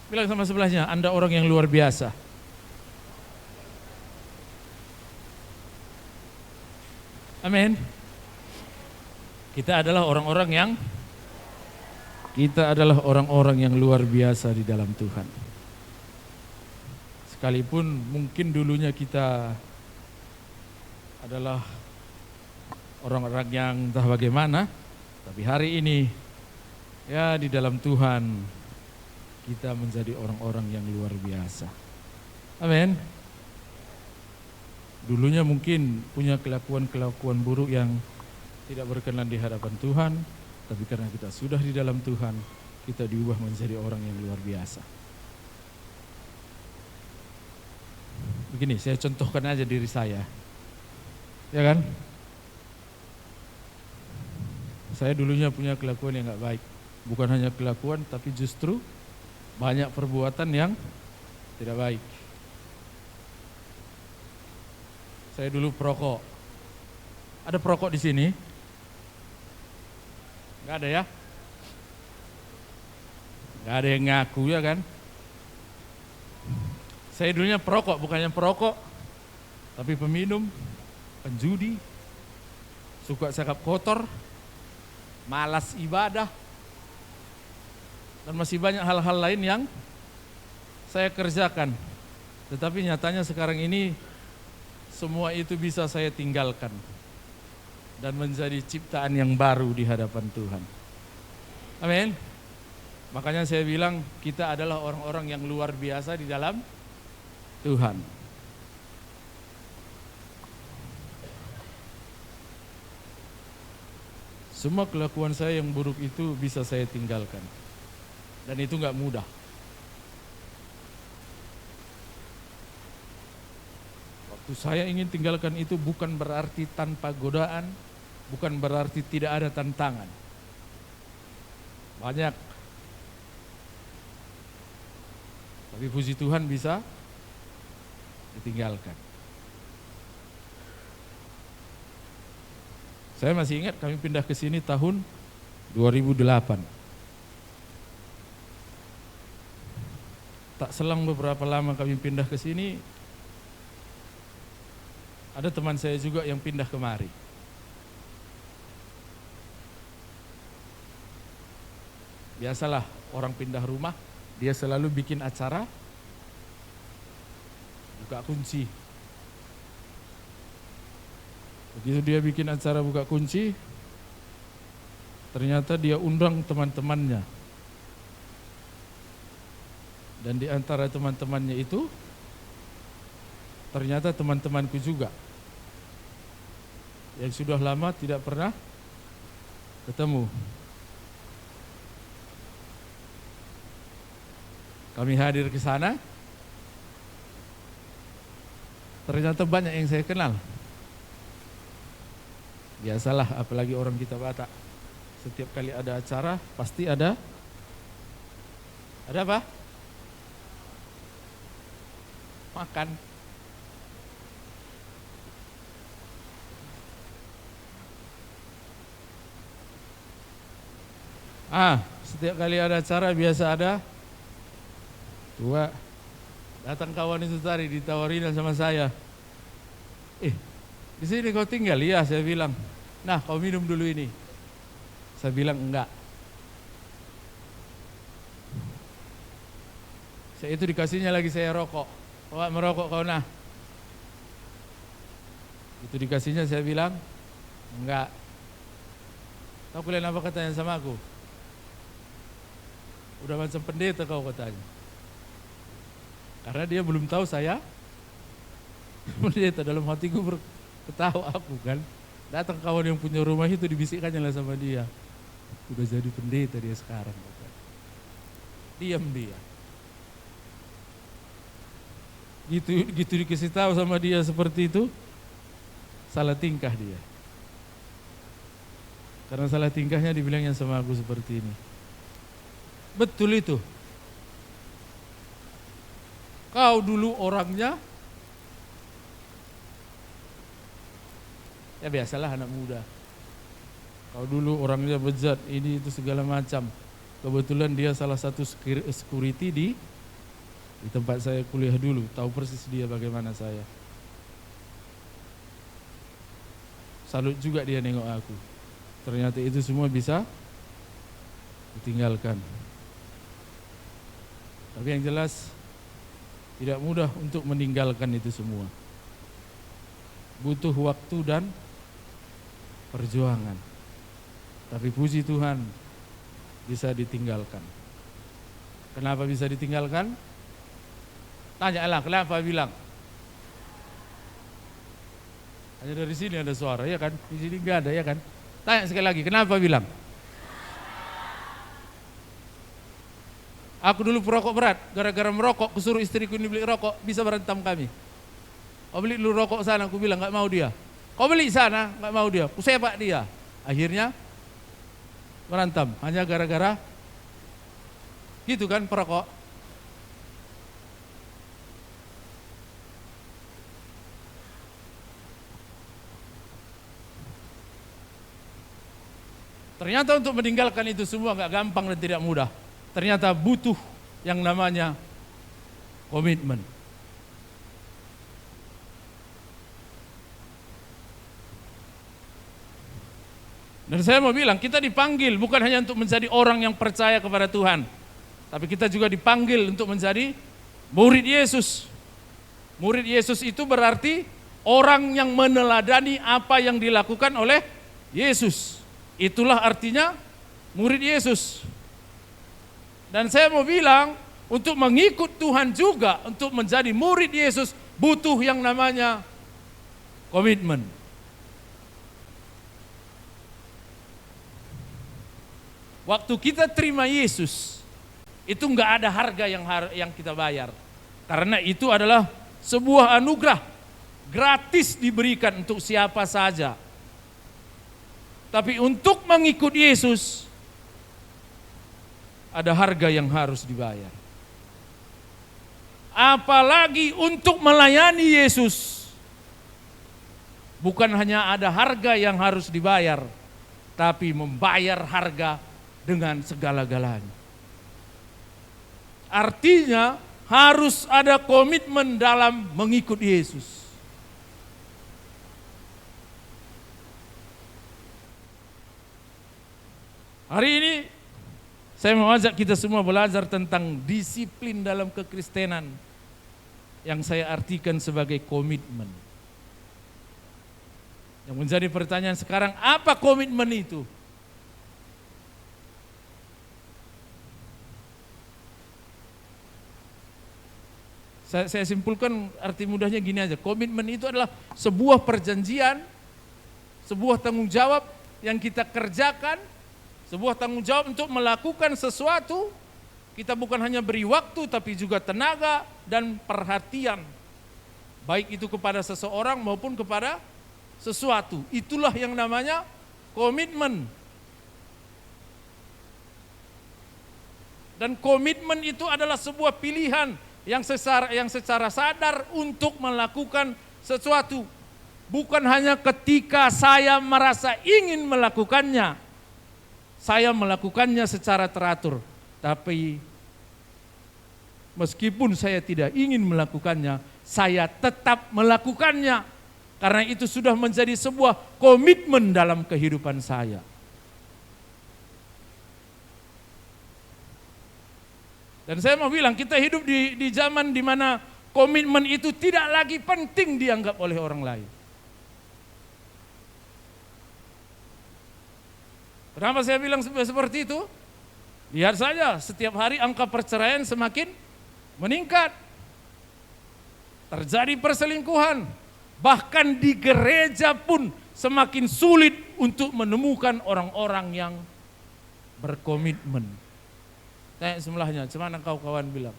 Bilang sama sebelahnya, Anda orang yang luar biasa. Amin. Kita adalah orang-orang yang luar biasa di dalam Tuhan. Sekalipun mungkin dulunya kita adalah orang-orang yang entah bagaimana, tapi hari ini ya di dalam Tuhan kita menjadi orang-orang yang luar biasa. Amin. Dulunya mungkin punya kelakuan-kelakuan buruk yang tidak berkenan di hadapan Tuhan, tapi karena kita sudah di dalam Tuhan, kita diubah menjadi orang yang luar biasa. Begini, saya contohkan aja diri saya. Ya kan? Saya dulunya punya kelakuan yang gak baik. Bukan hanya kelakuan, tapi justru banyak perbuatan yang tidak baik. Saya dulu perokok. Ada perokok di sini? Gak ada ya? Gak ada yang ngaku ya kan? Saya dulunya perokok, bukannya perokok, tapi peminum, penjudi, suka cakap kotor, malas ibadah, dan masih banyak hal-hal lain yang saya kerjakan. Tetapi nyatanya sekarang ini semua itu bisa saya tinggalkan dan menjadi ciptaan yang baru di hadapan Tuhan. Amin. Makanya saya bilang kita adalah orang-orang yang luar biasa di dalam Tuhan. Semua kelakuan saya yang buruk itu bisa saya tinggalkan. Dan itu gak mudah. Waktu saya ingin tinggalkan itu bukan berarti tanpa godaan, bukan berarti tidak ada tantangan. Banyak. Tapi puji Tuhan bisa ditinggalkan. Saya masih ingat kami pindah ke sini tahun 2008. Tak selang beberapa lama kami pindah ke sini, ada teman saya juga yang pindah kemari. Biasalah orang pindah rumah, dia selalu bikin acara buka kunci. Begitu dia bikin acara buka kunci, ternyata dia undang teman-temannya. Dan di antara teman-temannya itu, ternyata teman-temanku juga. Yang sudah lama tidak pernah ketemu. Kami hadir ke sana, ternyata banyak yang saya kenal. Biasalah, apalagi orang kita Batak. Setiap kali ada acara, pasti ada apa? Makan. Setiap kali ada acara biasa ada tua. Datang kawan itu tadi ditawarin sama saya. Di sini kau tinggal? Iya, saya bilang. Nah, kau minum dulu ini. Saya bilang enggak. Saya itu dikasihnya lagi saya rokok. Bawa merokok kau nah. Itu dikasihnya saya bilang enggak. Tahu kalian apa katanya sama aku? Udah macam pendeta kau katanya. Karena dia belum tahu saya pendeta. Dalam hatiku berketawa aku kan. Datang kawan yang punya rumah itu dibisikkannya lah sama dia. Udah jadi pendeta dia sekarang. Diam dia. Gitu dikasih tahu sama dia seperti itu, salah tingkah dia. Karena salah tingkahnya dibilangnya sama aku seperti ini. Betul itu. Kau dulu orangnya, ya biasalah anak muda. Kau dulu orangnya bejat, ini itu segala macam. Kebetulan dia salah satu security di Di tempat saya kuliah dulu, tahu persis dia bagaimana saya. Salut juga dia nengok aku. Ternyata itu semua bisa ditinggalkan. Tapi yang jelas tidak mudah untuk meninggalkan itu semua. Butuh waktu dan perjuangan. Tapi puji Tuhan bisa ditinggalkan. Kenapa bisa ditinggalkan? Tanyalah, kenapa bilang? Hanya dari sini ada suara, ya kan? Di sini enggak ada, ya kan? Tanya sekali lagi, kenapa bilang? Aku dulu perokok berat, gara-gara merokok, kusuruh istriku ini beli rokok, bisa berantem kami. Kau beli dulu rokok sana, aku bilang enggak mau dia. Kau beli sana, enggak mau dia, kusepak dia. Akhirnya berantem, hanya gara-gara gitu kan perokok. Ternyata untuk meninggalkan itu semua gak gampang dan tidak mudah. Ternyata butuh yang namanya komitmen. Dan saya mau bilang, kita dipanggil bukan hanya untuk menjadi orang yang percaya kepada Tuhan, tapi kita juga dipanggil untuk menjadi murid Yesus. Murid Yesus itu berarti orang yang meneladani apa yang dilakukan oleh Yesus. Itulah artinya murid Yesus. Dan saya mau bilang, untuk mengikut Tuhan juga, untuk menjadi murid Yesus, butuh yang namanya komitmen. Waktu kita terima Yesus, itu enggak ada harga yang kita bayar. Karena itu adalah sebuah anugerah, gratis diberikan untuk siapa saja. Tapi untuk mengikut Yesus, ada harga yang harus dibayar. Apalagi untuk melayani Yesus, bukan hanya ada harga yang harus dibayar, tapi membayar harga dengan segala-galanya. Artinya harus ada komitmen dalam mengikut Yesus. Hari ini saya mau ajak kita semua belajar tentang disiplin dalam kekristenan yang saya artikan sebagai komitmen. Yang menjadi pertanyaan sekarang, apa komitmen itu? Saya simpulkan arti mudahnya gini aja, komitmen itu adalah sebuah perjanjian, sebuah tanggung jawab yang kita kerjakan, sebuah tanggung jawab untuk melakukan sesuatu. Kita bukan hanya beri waktu tapi juga tenaga dan perhatian. Baik itu kepada seseorang maupun kepada sesuatu. Itulah yang namanya komitmen. Dan komitmen itu adalah sebuah pilihan yang secara sadar untuk melakukan sesuatu. Bukan hanya ketika saya merasa ingin melakukannya, saya melakukannya secara teratur, tapi meskipun saya tidak ingin melakukannya, saya tetap melakukannya, karena itu sudah menjadi sebuah komitmen dalam kehidupan saya. Dan saya mau bilang, kita hidup di zaman di mana komitmen itu tidak lagi penting dianggap oleh orang lain. Kenapa saya bilang seperti itu? Lihat saja, setiap hari angka perceraian semakin meningkat. Terjadi perselingkuhan. Bahkan di gereja pun semakin sulit untuk menemukan orang-orang yang berkomitmen. Tanya sebelahnya, gimana kau kawan bilang?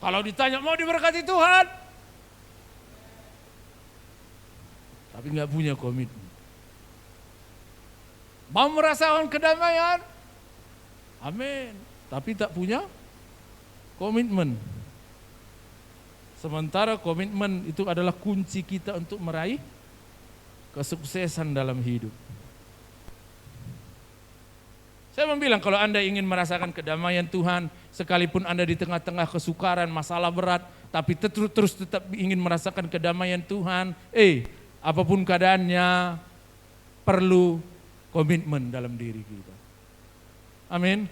Kalau ditanya mau diberkati Tuhan, tapi nggak punya komitmen. Mau merasakan kedamaian, amin, tapi tak punya Komitmen. Sementara komitmen itu adalah kunci kita untuk meraih kesuksesan dalam hidup. Saya membilang kalau Anda ingin merasakan kedamaian Tuhan, sekalipun Anda di tengah-tengah kesukaran, masalah berat, tapi terus tetap ingin merasakan kedamaian Tuhan, apapun keadaannya, perlu komitmen dalam diri kita. Amin.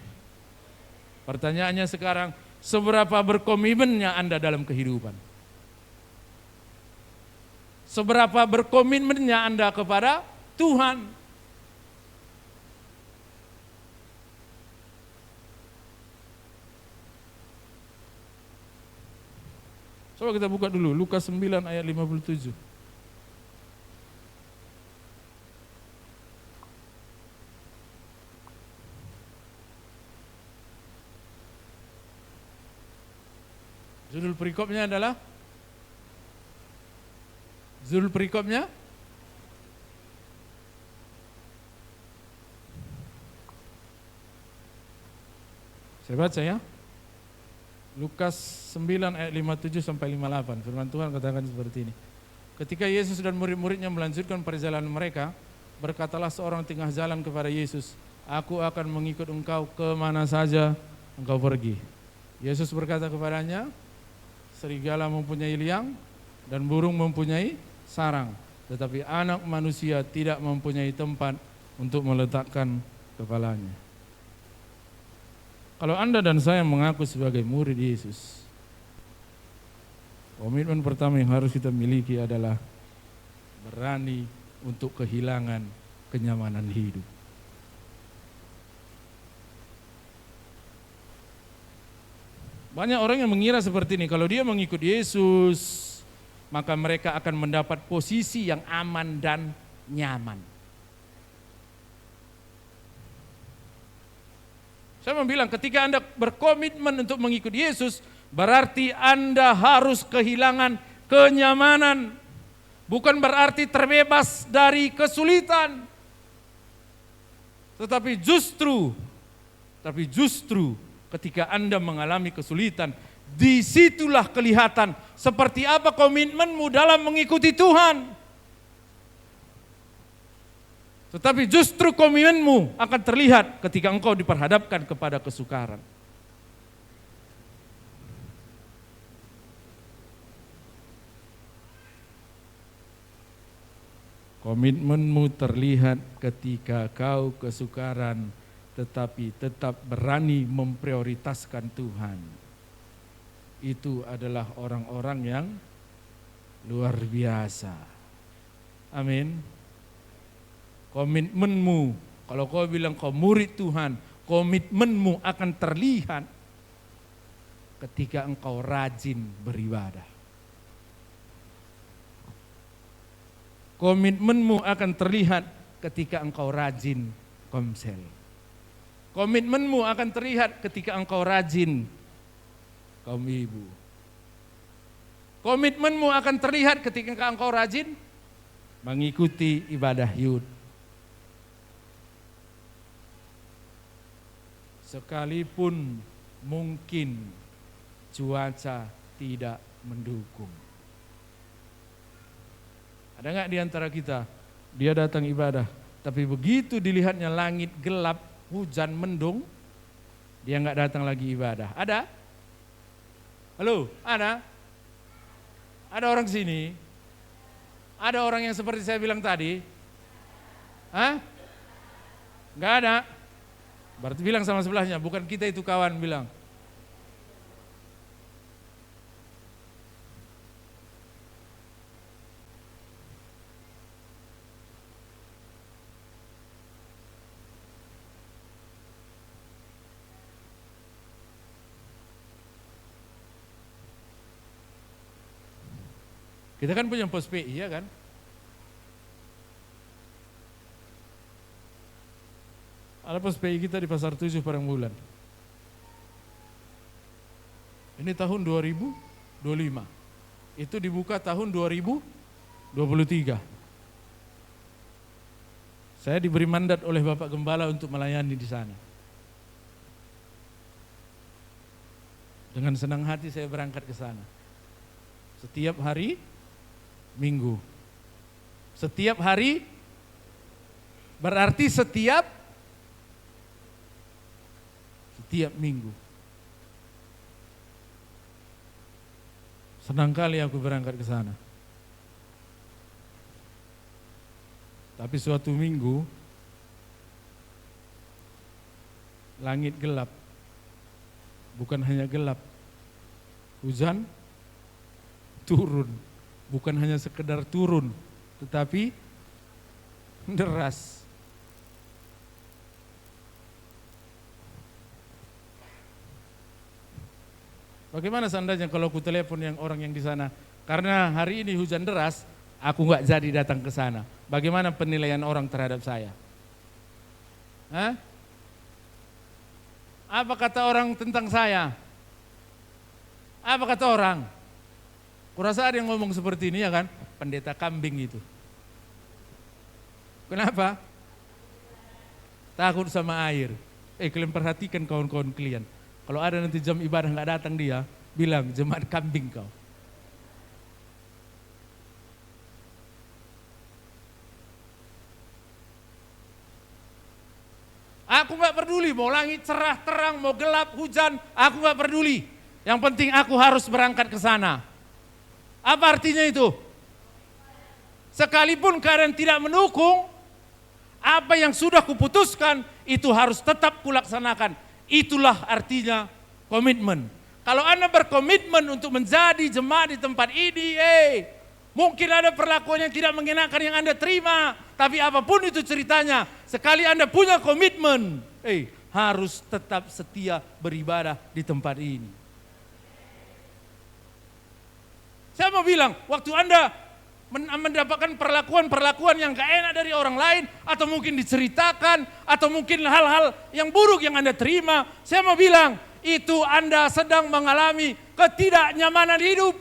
Pertanyaannya sekarang, seberapa berkomitmennya Anda dalam kehidupan? Seberapa berkomitmennya Anda kepada Tuhan? Coba kita buka dulu Lukas 9 ayat 57. Judul perikopnya adalah saya baca ya. Lukas 9 ayat 57 sampai 58. Firman Tuhan katakan seperti ini. Ketika Yesus dan murid-muridnya melanjutkan perjalanan mereka, berkatalah seorang tengah jalan kepada Yesus, "Aku akan mengikut engkau kemana saja engkau pergi." Yesus berkata kepadanya, "Serigala mempunyai liang dan burung mempunyai sarang, tetapi anak manusia tidak mempunyai tempat untuk meletakkan kepalanya." Kalau Anda dan saya mengaku sebagai murid Yesus, komitmen pertama yang harus kita miliki adalah berani untuk kehilangan kenyamanan hidup. Banyak orang yang mengira seperti ini, kalau dia mengikut Yesus, maka mereka akan mendapat posisi yang aman dan nyaman. Saya membilang ketika Anda berkomitmen untuk mengikuti Yesus, berarti Anda harus kehilangan kenyamanan. Bukan berarti terbebas dari kesulitan. Tetapi justru ketika Anda mengalami kesulitan, disitulah kelihatan seperti apa komitmenmu dalam mengikuti Tuhan. Tetapi justru komitmenmu akan terlihat ketika engkau diperhadapkan kepada kesukaran. Komitmenmu terlihat ketika kau kesukaran, tetapi tetap berani memprioritaskan Tuhan. Itu adalah orang-orang yang luar biasa. Amin. Komitmenmu, kalau kau bilang kau murid Tuhan, komitmenmu akan terlihat ketika engkau rajin beribadah. Komitmenmu akan terlihat ketika engkau rajin komsel. Komitmenmu akan terlihat ketika engkau rajin kaum ibu. Komitmenmu akan terlihat ketika engkau rajin mengikuti ibadah Yud. Sekalipun mungkin cuaca tidak mendukung. Ada nggak di antara kita, dia datang ibadah, tapi begitu dilihatnya langit gelap, hujan mendung, dia nggak datang lagi ibadah. Ada? Halo, ada? Ada orang sini? Ada orang yang seperti saya bilang tadi? Hah? Nggak ada? Berarti bilang sama sebelahnya, bukan kita itu kawan, bilang. Kita kan punya pos PI, ya kan? Ada pos PI kita di Pasar 7 Parangbulan. Ini tahun 2025. Itu dibuka tahun 2023. Saya diberi mandat oleh Bapak Gembala untuk melayani di sana. Dengan senang hati saya berangkat ke sana. Setiap hari Minggu. Setiap hari berarti setiap minggu. Senang kali aku berangkat ke sana. Tapi suatu minggu langit gelap. Bukan hanya gelap, hujan turun. Bukan hanya sekedar turun, tetapi deras. Bagaimana seandainya kalau aku telepon yang orang yang di sana, karena hari ini hujan deras, aku nggak jadi datang ke sana. Bagaimana penilaian orang terhadap saya? Hah? Apa kata orang tentang saya? Apa kata orang? Kurasa ada yang ngomong seperti ini ya kan? Pendeta kambing itu. Kenapa? Takut sama air. Kalian perhatikan kawan-kawan kalian. Kalau ada nanti jam ibadah nggak datang dia, bilang jemaat kambing kau. Aku nggak peduli mau langit cerah terang, mau gelap hujan, aku nggak peduli. Yang penting aku harus berangkat ke sana. Apa artinya itu? Sekalipun keadaan tidak mendukung, apa yang sudah kuputuskan itu harus tetap kulaksanakan. Itulah artinya komitmen. Kalau Anda berkomitmen untuk menjadi jemaat di tempat ini, mungkin ada perlakuan yang tidak mengenakan yang Anda terima, tapi apapun itu ceritanya, sekali Anda punya komitmen, harus tetap setia beribadah di tempat ini. Saya mau bilang, waktu Anda mendapatkan perlakuan-perlakuan yang gak enak dari orang lain, atau mungkin diceritakan, atau mungkin hal-hal yang buruk yang Anda terima, saya mau bilang, itu Anda sedang mengalami ketidaknyamanan hidup.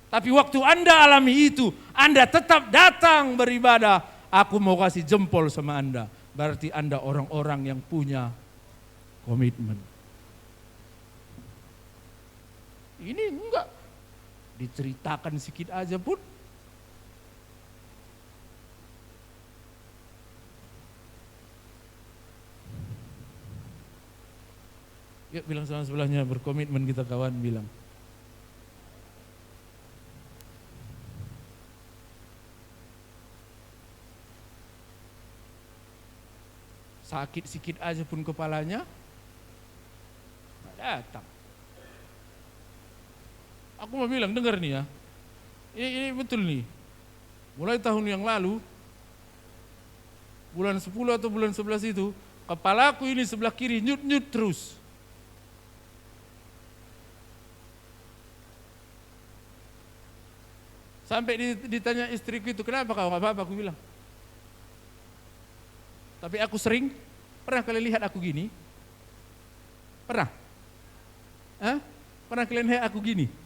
Tapi waktu Anda alami itu, Anda tetap datang beribadah, aku mau kasih jempol sama Anda. Berarti Anda orang-orang yang punya komitmen. Ini enggak diceritakan sedikit aja pun. Yuk bilang sama sebelahnya, berkomitmen kita kawan, bilang. Sakit sedikit aja pun kepalanya, datang. Aku mau bilang, dengar nih ya, ini betul nih. Mulai tahun yang lalu, bulan 10 atau bulan 11 itu, kepalaku ini sebelah kiri nyut-nyut terus. Sampai ditanya istriku itu, kenapa kau? Gak apa-apa, aku bilang. Tapi aku sering, pernah kalian lihat aku gini? Pernah? Pernah kalian lihat aku gini?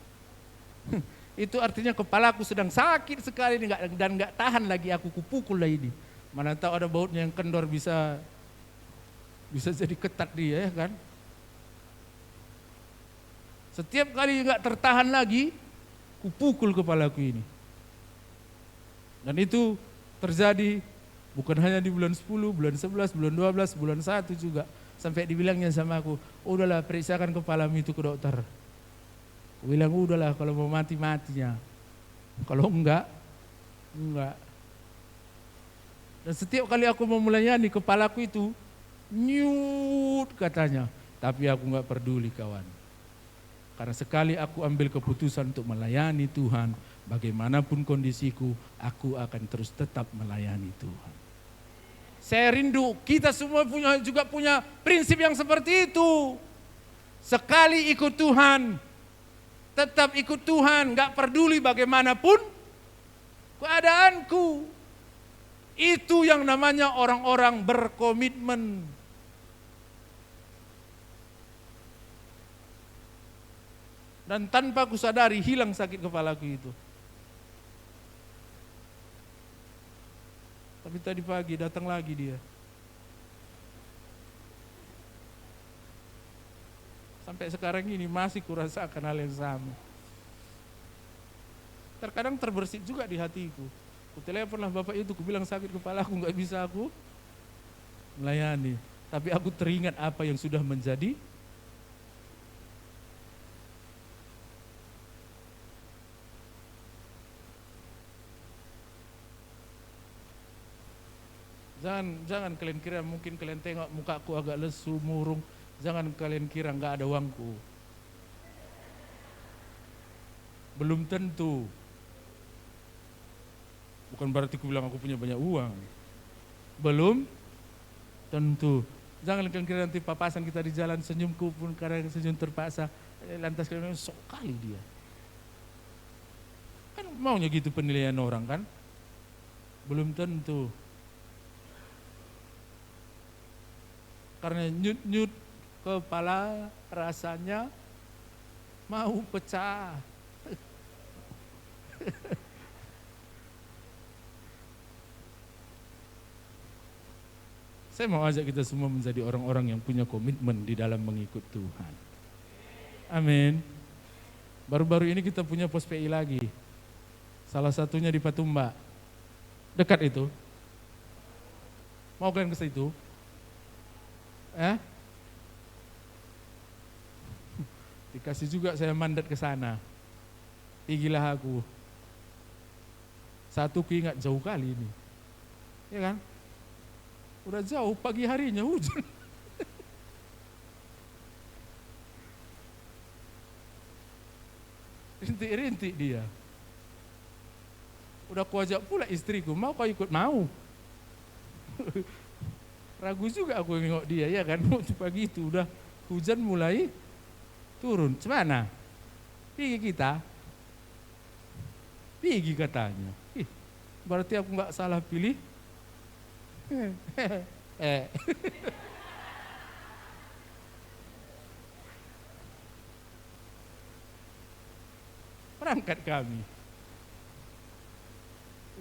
Itu artinya kepalaku sedang sakit sekali dan gak tahan lagi aku kupukul lah ini. Mana tahu ada bautnya yang kendor bisa jadi ketat dia ya kan. Setiap kali gak tertahan lagi, kupukul kepalaku ini. Dan itu terjadi bukan hanya di bulan 10, bulan 11, bulan 12, bulan 1 juga. Sampai dibilangnya sama aku, udahlah periksakan kepalamu itu ke dokter. Aku bilang udahlah kalau mau mati-matinya. Kalau enggak. Dan setiap kali aku mau melayani kepalaku itu nyut katanya. Tapi aku enggak peduli kawan. Karena sekali aku ambil keputusan untuk melayani Tuhan, bagaimanapun kondisiku, aku akan terus tetap melayani Tuhan. Saya rindu kita semua juga punya prinsip yang seperti itu. Sekali ikut Tuhan, tetap ikut Tuhan, gak peduli bagaimanapun keadaanku. Itu yang namanya orang-orang berkomitmen. Dan tanpa ku sadari hilang sakit kepalaku itu. Tapi tadi pagi datang lagi dia. Sampai sekarang ini masih kurasakan hal yang sama. Terkadang terbersit juga di hatiku. Kuteleponlah bapak itu, kubilang sakit kepala aku, nggak bisa aku melayani. Tapi aku teringat apa yang sudah menjadi Jangan kalian kira, mungkin kalian tengok mukaku agak lesu, murung. Jangan kalian kira nggak ada uangku. Belum tentu. Bukan berarti aku bilang aku punya banyak uang. Belum tentu. Jangan kalian kira nanti papasan kita di jalan, senyumku pun karena senyum terpaksa. Lantas kalian bilang, sok kali dia. Kan maunya gitu penilaian orang kan. Belum tentu. Karena nyut-nyut kepala rasanya mau pecah. Saya mau ajak kita semua menjadi orang-orang yang punya komitmen di dalam mengikut Tuhan. Amin. Baru-baru ini kita punya pos PI lagi. Salah satunya di Patumba. Dekat itu. Mau kalian ke situ? Dikasih juga saya mandat ke sana. Pergilah aku. Satu kuingat jauh kali ini. Ya kan? Udah jauh, pagi harinya hujan. Rintik-rintik dia. Udah kuajak pula istriku, mau kau ikut? Mau. Ragu juga aku nengok dia, ya kan? Waktu pagi itu udah hujan mulai turun. Cemana? Pergi kita. Pergi katanya. Berarti aku nggak salah pilih. Berangkat kami.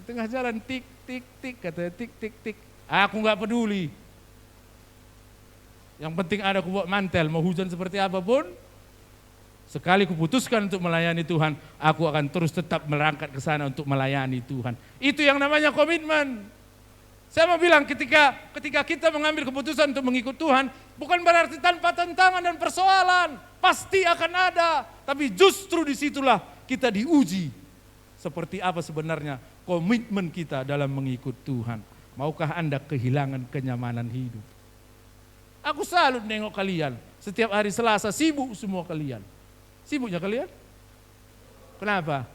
Di tengah jalan tik tik tik katanya tik tik tik. Aku nggak peduli. Yang penting ada aku bawa mantel, mau hujan seperti apapun. Sekali kuputuskan untuk melayani Tuhan, aku akan terus tetap merangkat ke sana untuk melayani Tuhan. Itu yang namanya komitmen. Saya mau bilang ketika kita mengambil keputusan untuk mengikut Tuhan, bukan berarti tanpa tantangan dan persoalan. Pasti akan ada. Tapi justru disitulah kita diuji. Seperti apa sebenarnya komitmen kita dalam mengikut Tuhan. Maukah Anda kehilangan kenyamanan hidup? Aku salut nengok kalian. Setiap hari Selasa sibuk semua kalian. Sibuknya kalian? Kenapa?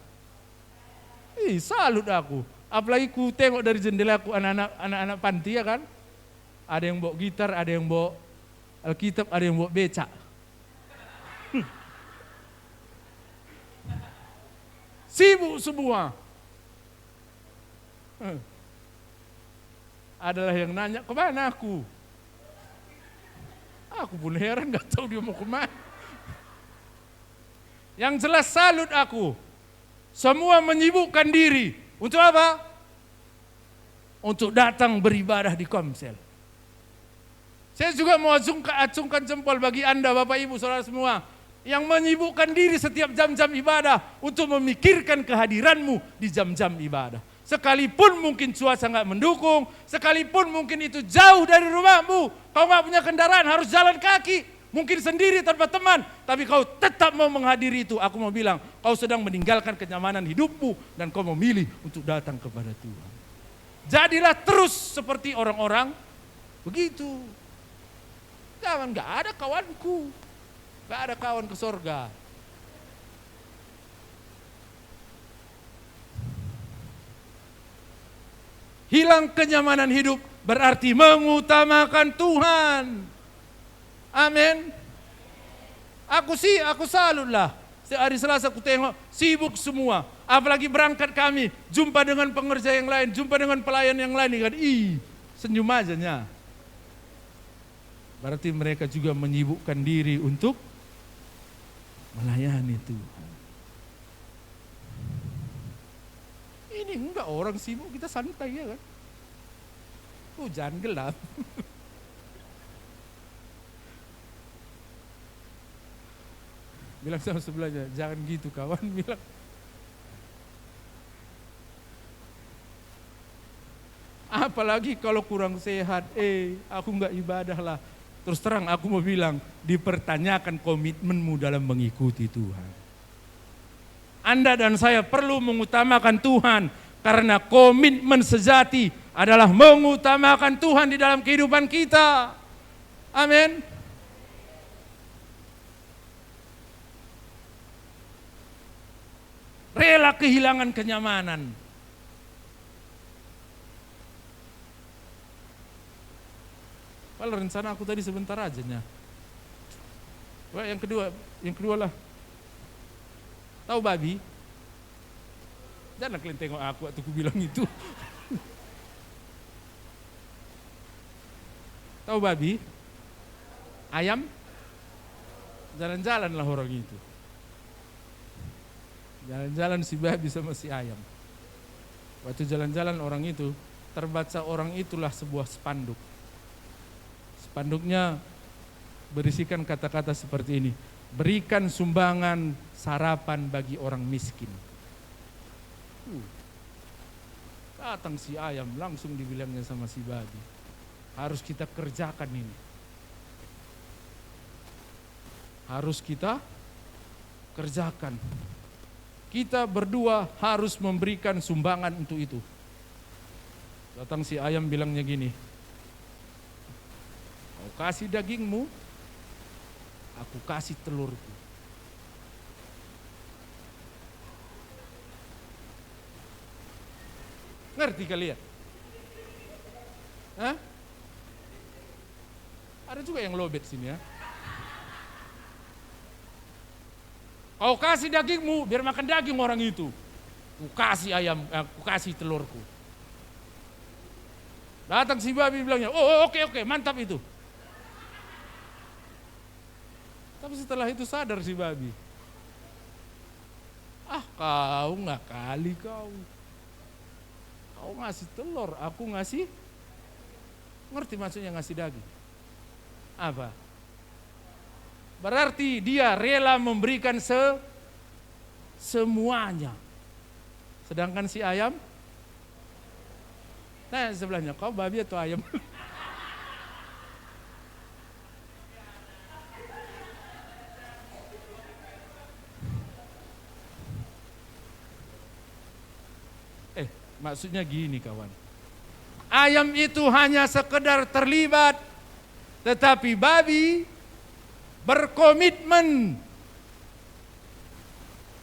Salut aku. Apalagi ku tengok dari jendela aku anak-anak panti, ya kan? Ada yang bawa gitar, ada yang bawa Alkitab, ada yang bawa becak. Sibuk semua. Adalah yang nanya, kemana aku? Aku pun heran, gak tahu dia mau kemana. Yang jelas salut aku. Semua menyibukkan diri. Untuk apa? Untuk datang beribadah di Komsel. Saya juga mau acungkan jempol bagi Anda Bapak Ibu Saudara semua. Yang menyibukkan diri setiap jam-jam ibadah. Untuk memikirkan kehadiranmu di jam-jam ibadah. Sekalipun mungkin cuaca nggak mendukung, sekalipun mungkin itu jauh dari rumahmu, kau nggak punya kendaraan harus jalan kaki, mungkin sendiri tanpa teman, tapi kau tetap mau menghadiri itu. Aku mau bilang, kau sedang meninggalkan kenyamanan hidupmu dan kau memilih untuk datang kepada Tuhan. Jadilah terus seperti orang-orang begitu. Jangan, nggak ada kawanku, nggak ada kawan ke sorga. Hilang kenyamanan hidup berarti mengutamakan Tuhan. Amin. Aku salut lah. Hari Selasa aku tengok sibuk semua. Apalagi berangkat kami, jumpa dengan pengerja yang lain, jumpa dengan pelayan yang lain. Kan, senyum aja nya. Berarti mereka juga menyibukkan diri untuk melayani Tuhan. Ini enggak, orang sibuk, kita santai, ya kan? Hujan gelap. Bilang sama sebelahnya, jangan gitu kawan. Bilang, apalagi kalau kurang sehat, aku nggak ibadah lah. Terus terang aku mau bilang, dipertanyakan komitmenmu dalam mengikuti Tuhan. Anda dan saya perlu mengutamakan Tuhan, karena komitmen sejati adalah mengutamakan Tuhan di dalam kehidupan kita. Amin. Rela kehilangan kenyamanan. Kalau rencana aku tadi sebentar aja nya. Wah, yang kedua lah. Tahu babi? Jangan kalian tengok aku waktu aku bilang itu. Tahu babi? Ayam? Jalan-jalan lah orang itu. Jalan-jalan si babi sama si ayam. Waktu jalan-jalan orang itu, terbaca orang itulah sebuah spanduk. Spanduknya berisikan kata-kata seperti ini. Berikan sumbangan sarapan bagi orang miskin. Datang si ayam, langsung dibilangnya sama si babi. Harus kita kerjakan ini. Harus kita kerjakan. Kita berdua harus memberikan sumbangan untuk itu. Datang si ayam bilangnya gini, kau kasih dagingmu, aku kasih telurku. Ngerti kalian? Hah? Ada juga yang lobet sini ya. Kau kasih dagingmu biar makan daging orang itu. Aku kasih ayam, aku kasih telurku. Datang si babi bilangnya, oke, mantap itu. Tapi setelah itu sadar si babi. Kau ngakali kau. Kau ngasih telur, aku ngasih. Ngerti maksudnya ngasih daging? Apa? Berarti dia rela memberikan semuanya. Sedangkan si ayam, nah sebelahnya, kau babi atau ayam? Maksudnya gini kawan. Ayam itu hanya sekedar terlibat, tetapi babi berkomitmen.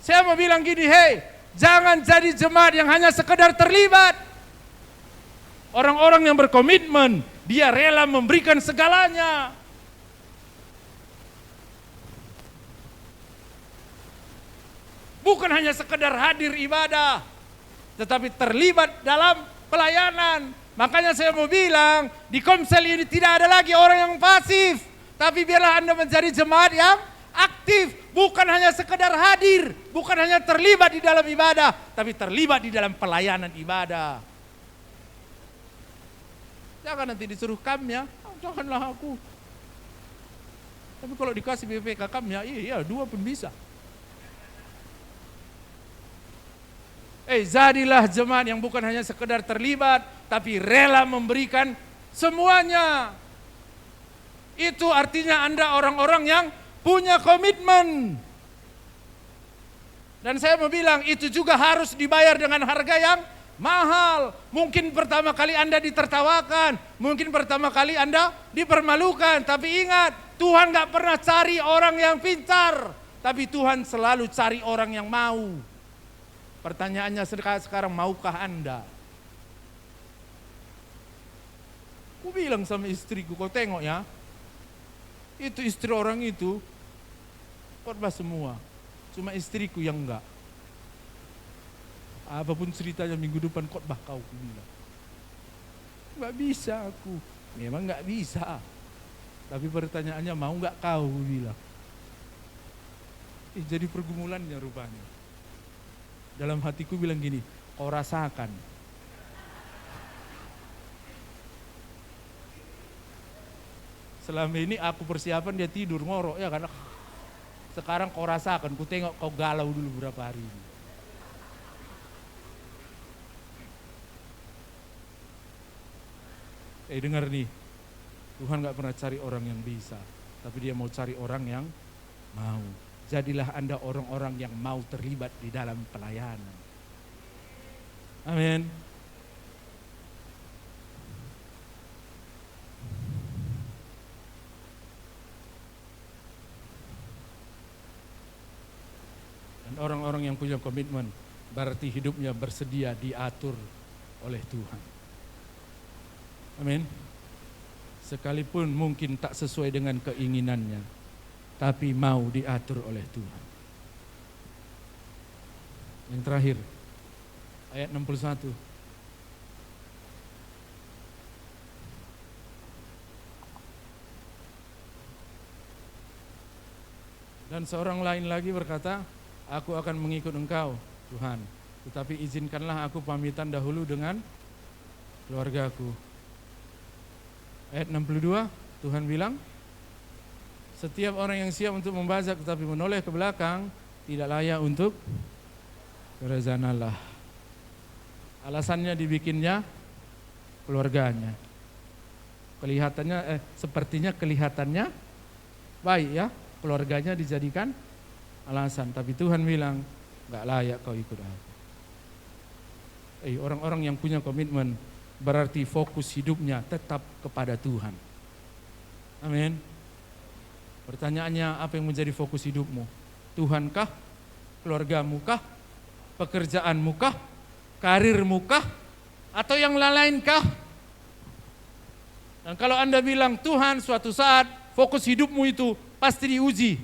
Saya mau bilang gini, jangan jadi jemaat yang hanya sekedar terlibat. Orang-orang yang berkomitmen, dia rela memberikan segalanya. Bukan hanya sekedar hadir ibadah, tetapi terlibat dalam pelayanan. Makanya saya mau bilang, di Komsel ini tidak ada lagi orang yang pasif. Tapi biarlah Anda menjadi jemaat yang aktif. Bukan hanya sekedar hadir, bukan hanya terlibat di dalam ibadah, tapi terlibat di dalam pelayanan ibadah. Jangan nanti disuruh kamnya, janganlah aku. Tapi kalau dikasih BPK kamnya, iya 2 pun bisa. Jadilah jemaat yang bukan hanya sekedar terlibat, tapi rela memberikan semuanya. Itu artinya Anda orang-orang yang punya komitmen. Dan saya mau bilang, itu juga harus dibayar dengan harga yang mahal. Mungkin pertama kali Anda ditertawakan, mungkin pertama kali Anda dipermalukan. Tapi ingat, Tuhan gak pernah cari orang yang pintar, tapi Tuhan selalu cari orang yang mau. Pertanyaannya sekarang, maukah Anda? Aku bilang sama istriku, kau tengok ya, itu istri orang itu khotbah semua, cuma istriku yang enggak. Apapun ceritanya minggu depan khotbah kau, aku bilang. Enggak bisa aku, memang enggak bisa. Tapi pertanyaannya, mau enggak kau, aku bilang. Jadi pergumulannya rupanya. Dalam hatiku bilang gini, kau rasakan. Selama ini aku persiapan dia tidur ngorok ya kan. Sekarang kau rasakan, ku tengok kau galau dulu berapa hari ini. Dengar nih, Tuhan gak pernah cari orang yang bisa, tapi dia mau cari orang yang mau. Jadilah Anda orang-orang yang mau terlibat di dalam pelayanan. Amin. Dan orang-orang yang punya komitmen berarti hidupnya bersedia diatur oleh Tuhan. Amin. Sekalipun mungkin tak sesuai dengan keinginannya, tapi mau diatur oleh Tuhan. Yang terakhir, ayat 61. Dan seorang lain lagi berkata, aku akan mengikut engkau, Tuhan. Tetapi izinkanlah aku pamitan dahulu dengan keluargaku. Ayat 62, Tuhan bilang, setiap orang yang siap untuk membajak tetapi menoleh ke belakang, tidak layak untuk kerajaan Allah. Alasannya dibikinnya keluarganya. Kelihatannya, sepertinya kelihatannya baik ya, keluarganya dijadikan alasan. Tapi Tuhan bilang, gak layak kau ikut aku. Orang-orang yang punya komitmen berarti fokus hidupnya tetap kepada Tuhan. Amin. Pertanyaannya, apa yang menjadi fokus hidupmu? Tuhankah? Keluargamu kah? Pekerjaanmu kah? Karirmu kah? Atau yang lain kah? Dan kalau Anda bilang Tuhan, suatu saat fokus hidupmu itu pasti diuji.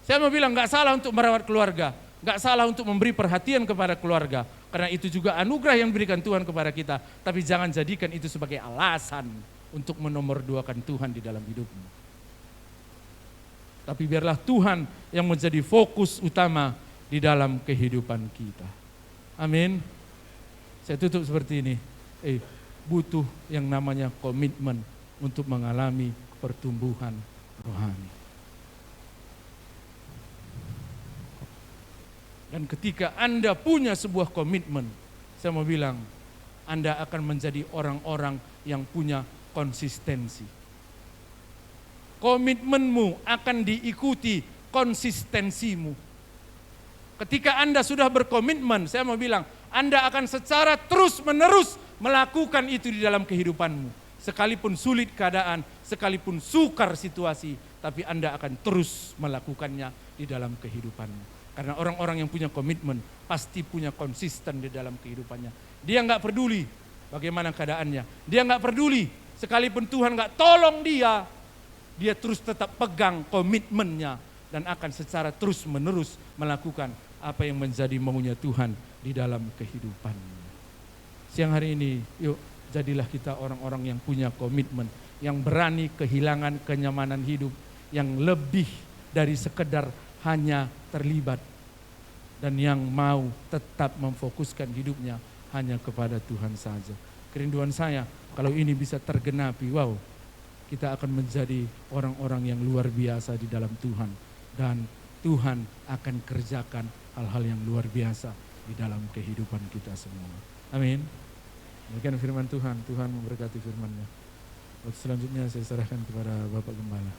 Saya mau bilang gak salah untuk merawat keluarga, gak salah untuk memberi perhatian kepada keluarga, karena itu juga anugerah yang diberikan Tuhan kepada kita. Tapi jangan jadikan itu sebagai alasan untuk menomorduakan Tuhan di dalam hidupmu. Tapi biarlah Tuhan yang menjadi fokus utama di dalam kehidupan kita. Amin. Saya tutup seperti ini. Butuh yang namanya komitmen untuk mengalami pertumbuhan rohani. Dan ketika Anda punya sebuah komitmen, saya mau bilang, Anda akan menjadi orang-orang yang punya konsistensi. Komitmenmu akan diikuti konsistensimu. Ketika Anda sudah berkomitmen, saya mau bilang, Anda akan secara terus-menerus melakukan itu di dalam kehidupanmu. Sekalipun sulit keadaan, sekalipun sukar situasi, tapi Anda akan terus melakukannya di dalam kehidupanmu. Karena orang-orang yang punya komitmen pasti punya konsisten di dalam kehidupannya. Dia nggak peduli bagaimana keadaannya. Dia nggak peduli sekalipun Tuhan nggak tolong dia terus tetap pegang komitmennya dan akan secara terus-menerus melakukan apa yang menjadi maunya Tuhan di dalam kehidupannya. Siang hari ini, yuk jadilah kita orang-orang yang punya komitmen, yang berani kehilangan kenyamanan hidup, yang lebih dari sekedar hanya terlibat, dan yang mau tetap memfokuskan hidupnya hanya kepada Tuhan saja. Kerinduan saya kalau ini bisa tergenapi, wow, kita akan menjadi orang-orang yang luar biasa di dalam Tuhan, dan Tuhan akan kerjakan hal-hal yang luar biasa di dalam kehidupan kita semua. Amin. Demikian firman Tuhan, Tuhan memberkati firman-Nya. Waktu selanjutnya saya serahkan kepada Bapak Gembala.